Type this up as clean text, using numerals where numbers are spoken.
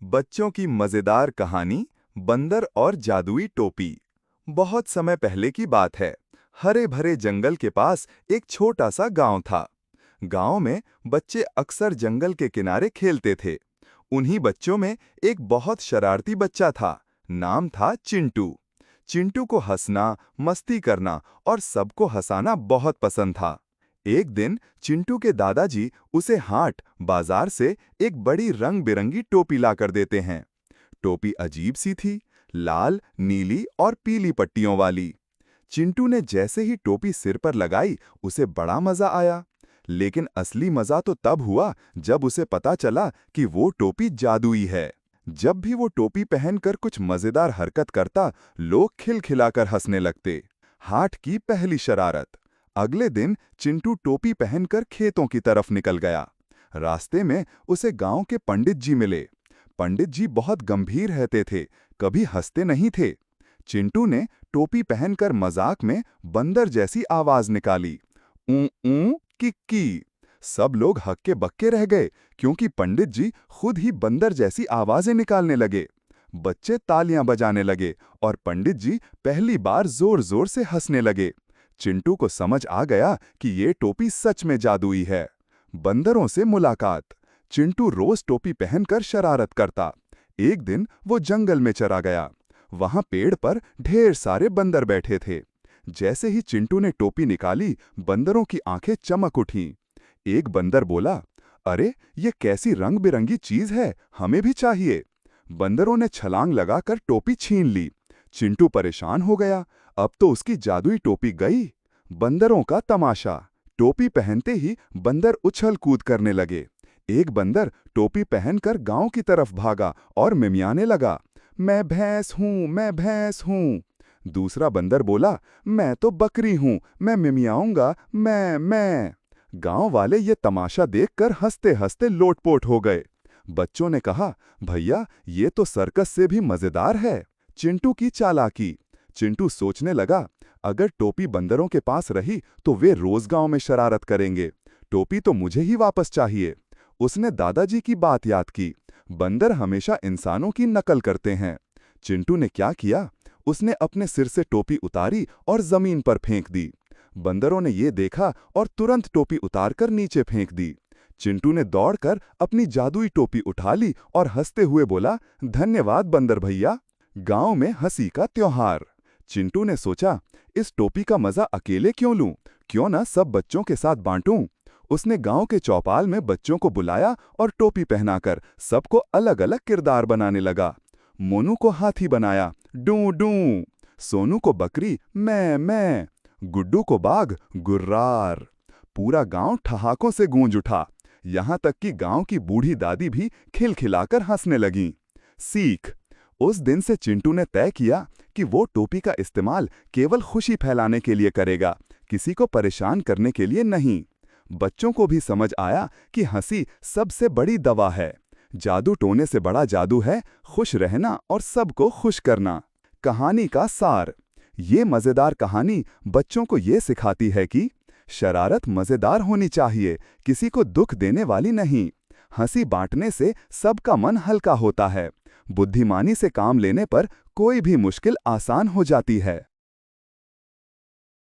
बच्चों की मजेदार कहानी बंदर और जादुई टोपी। बहुत समय पहले की बात है। हरे भरे जंगल के पास एक छोटा सा गांव था। गांव में बच्चे अक्सर जंगल के किनारे खेलते थे। उन्हीं बच्चों में एक बहुत शरारती बच्चा था। नाम था चिंटू। चिंटू को हंसना, मस्ती करना और सबको हंसाना बहुत पसंद था। एक दिन चिंटू के दादाजी उसे हाट बाजार से एक बड़ी रंग बिरंगी टोपी लाकर देते हैं। टोपी अजीब सी थी, लाल, नीली और पीली पट्टियों वाली। चिंटू ने जैसे ही टोपी सिर पर लगाई, उसे बड़ा मजा आया। लेकिन असली मजा तो तब हुआ जब उसे पता चला कि वो टोपी जादुई है। जब भी वो टोपी पहनकर कुछ मजेदार हरकत करता, लोग खिलखिलाकर हंसने लगते। हाट की पहली शरारत। अगले दिन चिंटू टोपी पहनकर खेतों की तरफ निकल गया। रास्ते में उसे गांव के पंडित जी मिले। पंडित जी बहुत गंभीर रहते थे, कभी हंसते नहीं थे। चिंटू ने टोपी पहनकर मजाक में बंदर जैसी आवाज निकाली, ऊ ऊ किक्की। सब लोग हक्के बक्के रह गए, क्योंकि पंडित जी खुद ही बंदर जैसी आवाजें निकालने लगे। बच्चे तालियां बजाने लगे और पंडित जी पहली बार जोर जोर से हंसने लगे। चिंटू को समझ आ गया कि ये टोपी सच में जादुई है। बंदरों से मुलाकात। चिंटू रोज टोपी पहनकर शरारत करता। एक दिन वो जंगल में चरा गया। वहां पेड़ पर ढेर सारे बंदर बैठे थे। जैसे ही चिंटू ने टोपी निकाली, बंदरों की आंखें चमक उठीं। एक बंदर बोला, अरे ये कैसी रंग बिरंगी चीज है, हमें भी चाहिए। बंदरों ने छलांग लगाकर टोपी छीन ली। चिंटू परेशान हो गया, अब तो उसकी जादुई टोपी गई। बंदरों का तमाशा। टोपी पहनते ही बंदर उछल कूद करने लगे। एक बंदर टोपी पहनकर गांव की तरफ भागा और मिमियाने लगा, मैं भैंस हूं, मैं भैंस हूं। दूसरा बंदर बोला, मैं तो बकरी हूं, मैं मिमियाऊंगा, मैं। गांव वाले ये तमाशा देखकर हंसते हंसते लोटपोट हो गए। बच्चों ने कहा, भैया ये तो सर्कस से भी मजेदार है। चिंटू की चालाकी। चिंटू सोचने लगा, अगर टोपी बंदरों के पास रही तो वे रोज गांव में शरारत करेंगे। टोपी तो मुझे ही वापस चाहिए। उसने दादाजी की बात याद की, बंदर हमेशा इंसानों की नकल करते हैं। चिंटू ने क्या किया, उसने अपने सिर से टोपी उतारी और जमीन पर फेंक दी। बंदरों ने ये देखा और तुरंत टोपी उतारकर नीचे फेंक दी। चिंटू ने दौड़कर अपनी जादुई टोपी उठा ली और हंसते हुए बोला, धन्यवाद बंदर भैया। गांव में हंसी का त्योहार। चिंटू ने सोचा, इस टोपी का मजा अकेले क्यों लूं, क्यों ना सब बच्चों के साथ बांटूं। उसने गांव के चौपाल में बच्चों को बुलाया और टोपी पहनाकर सबको अलग अलग किरदार बनाने लगा। मोनू को हाथी बनाया, डू डू। सोनू को बकरी, मैं। गुड्डू को बाघ, गुर्रार। पूरा गांव ठहाकों से गूंज उठा। यहां तक कि गांव की बूढ़ी दादी भी खिलखिलाकर हंसने लगीं। सीख। उस दिन से चिंटू ने तय किया कि वो टोपी का इस्तेमाल केवल खुशी फैलाने के लिए करेगा, किसी को परेशान करने के लिए नहीं। बच्चों को भी समझ आया कि हंसी सबसे बड़ी दवा है। जादू टोने से बड़ा जादू है खुश रहना और सबको खुश करना। कहानी का सार। ये मजेदार कहानी बच्चों को ये सिखाती है कि शरारत मजेदार होनी चाहिए, किसी को दुख देने वाली नहीं। हंसी बांटने से सबका मन हल्का होता है। बुद्धिमानी से काम लेने पर कोई भी मुश्किल आसान हो जाती है।